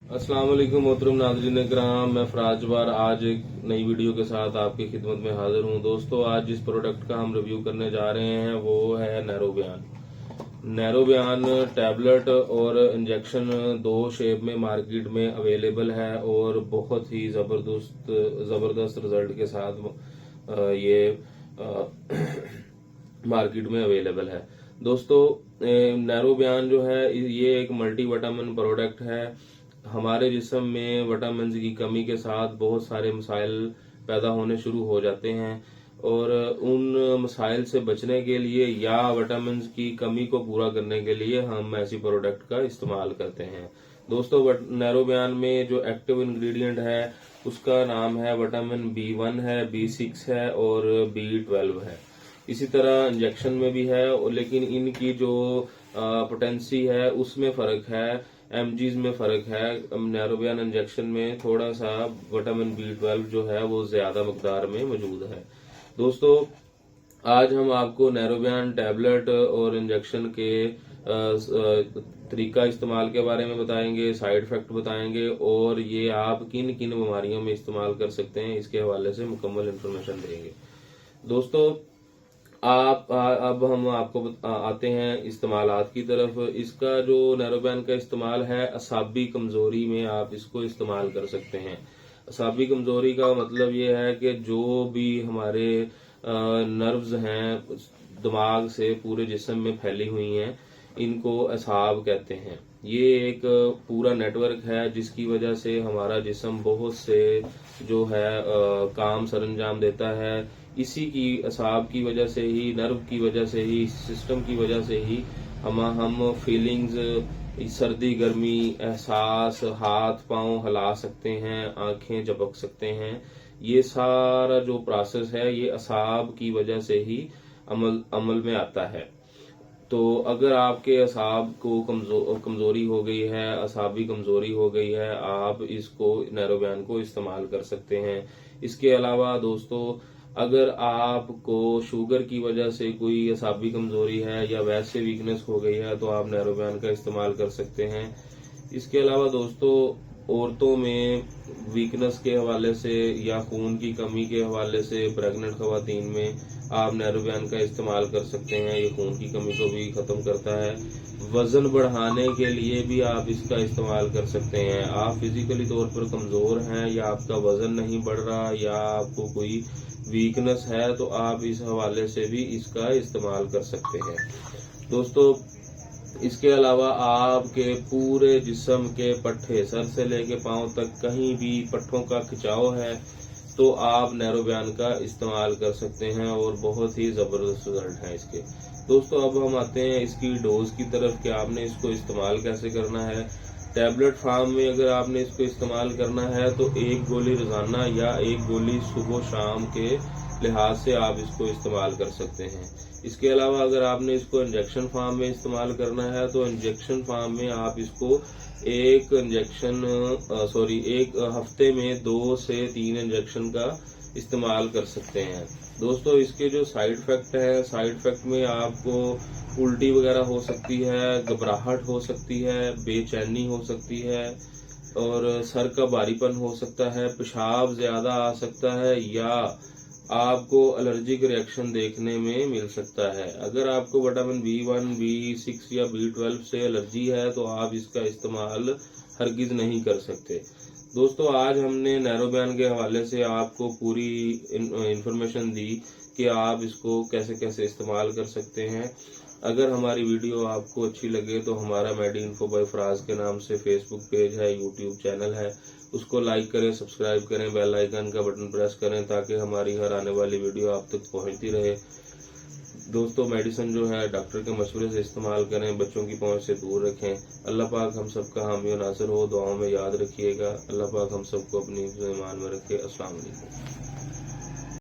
अस्सलाम वालेकुम मोहतरम नाज़रीन इकराम, मैं फराज जवार आज एक नई वीडियो के साथ आपकी खिदमत में हाजिर हूं। दोस्तों, आज जिस प्रोडक्ट का हम रिव्यू करने जा रहे हैं वो है नैरोबियान। नैरोबियान टैबलेट और इंजेक्शन दो शेप में मार्केट में अवेलेबल है और बहुत ही ज़बरदस्त रिजल्ट के साथ ये मार्केट में अवेलेबल है। दोस्तों, नैरोबियान जो है ये एक मल्टी विटामिन प्रोडक्ट है। हमारे जिस्म में विटामिन की कमी के साथ बहुत सारे मसाइल पैदा होने शुरू हो जाते हैं और उन मसाइल से बचने के लिए या विटामिन की कमी को पूरा करने के लिए हम ऐसी प्रोडक्ट का इस्तेमाल करते हैं। दोस्तों, नैरोबियान में जो एक्टिव इंग्रेडिएंट है उसका नाम है विटामिन B1 है, B6 है और B12 है। इसी तरह इंजेक्शन में भी है, लेकिन इनकी जो पोटेंसी है उसमें फर्क है, एमजीज में फर्क है। नैरोबियान इंजेक्शन में थोड़ा सा विटामिन B12 जो है वो ज्यादा मकदार में मौजूद है। दोस्तों, आज हम आपको नैरोबियान टैबलेट और इंजेक्शन के तरीका इस्तेमाल के बारे में बताएंगे, साइड इफेक्ट बताएंगे और ये आप किन किन बीमारियों में इस्तेमाल कर सकते हैं इसके हवाले से मुकम्मल इंफॉर्मेशन देंगे। दोस्तों, अब हम आपको आते हैं इस्तेमालात की तरफ। इसका जो नैरोबियान का इस्तेमाल है, असाबी कमजोरी में आप इसको इस्तेमाल कर सकते हैं। असाबी कमजोरी का मतलब ये है कि जो भी हमारे नर्व्स हैं दिमाग से पूरे जिस्म में फैली हुई हैं, इनको असाब कहते हैं। ये एक पूरा नेटवर्क है जिसकी वजह से हमारा जिस्म बहुत से जो है काम सरंजाम देता है। इसी की असाब की वजह से ही, नर्व की वजह से ही, सिस्टम की वजह से ही हम फीलिंग्स, सर्दी गर्मी एहसास, हाथ पांव हिला सकते हैं, आंखें झपक सकते हैं। ये सारा जो प्रोसेस है ये असाब की वजह से ही अमल में आता है। तो अगर आपके असाब को कमजोरी हो गई है, असाबी कमजोरी हो गई है, आप इसको नैरोबियान को इस्तेमाल कर सकते हैं। इसके अलावा दोस्तों, अगर आपको शुगर की वजह से कोई असाबी कमजोरी है या वैसे वीकनेस हो गई है तो आप नैरोबियान का इस्तेमाल कर सकते हैं। इसके अलावा दोस्तों, औरतों में वीकनेस के हवाले से या खून की कमी के हवाले से प्रेग्नेंट खवातीन में आप नैरोबियान का इस्तेमाल कर सकते हैं। ये खून की कमी को भी खत्म करता है। वजन बढ़ाने के लिए भी आप इसका इस्तेमाल कर सकते हैं। आप फिजिकली तौर पर कमजोर हैं या आपका वजन नहीं बढ़ रहा या आपको कोई वीकनेस है तो आप इस हवाले से भी इसका इस्तेमाल कर सकते हैं। दोस्तों, इसके अलावा आपके पूरे जिस्म के पट्टे, सर से लेके पांव तक कहीं भी पट्टों का खिंचाव है तो आप नैरोबियान का इस्तेमाल कर सकते हैं और बहुत ही जबरदस्त रिजल्ट है इसके। दोस्तों, अब हम आते हैं इसकी डोज की तरफ कि आपने इसको इस्तेमाल कैसे करना है। टैबलेट फार्म में अगर आपने इसको इस्तेमाल करना है तो एक गोली रोजाना या एक गोली सुबह शाम के लिहाज से आप इसको इस्तेमाल कर सकते हैं। इसके अलावा अगर आपने इसको इंजेक्शन फार्म में इस्तेमाल करना है तो इंजेक्शन फार्म में आप इसको एक हफ्ते में 2 से 3 इंजेक्शन का इस्तेमाल कर सकते हैं। दोस्तों, इसके जो साइड इफेक्ट है, साइड इफेक्ट में आपको उल्टी वगैरह हो सकती है, घबराहट हो सकती है, बेचैनी हो सकती है और सर का भारीपन हो सकता है, पेशाब ज्यादा आ सकता है या आपको एलर्जिक रिएक्शन देखने में मिल सकता है। अगर आपको विटामिन B1, B6 या B12 से एलर्जी है तो आप इसका इस्तेमाल हरगिज नहीं कर सकते। दोस्तों, आज हमने नैरोबियान के हवाले से आपको पूरी इंफॉर्मेशन दी कि आप इसको कैसे कैसे इस्तेमाल कर सकते हैं। अगर हमारी वीडियो आपको अच्छी लगे तो हमारा मेडी इन्फो बाय फराज के नाम से फेसबुक पेज है, यूट्यूब चैनल है, उसको लाइक करें, सब्सक्राइब करें, बेल आइकन का बटन प्रेस करें ताकि हमारी हर आने वाली वीडियो आप तक पहुंचती रहे। दोस्तों, मेडिसिन जो है डॉक्टर के मशवरे से इस्तेमाल करें, बच्चों की पहुंच से दूर रखें। अल्लाह पाक हम सबका हामी और नासिर हो, दुआओं में याद रखिएगा। अल्लाह पाक हम सबको अपनी ईमान में रखे। अस्सलाम वालेकुम।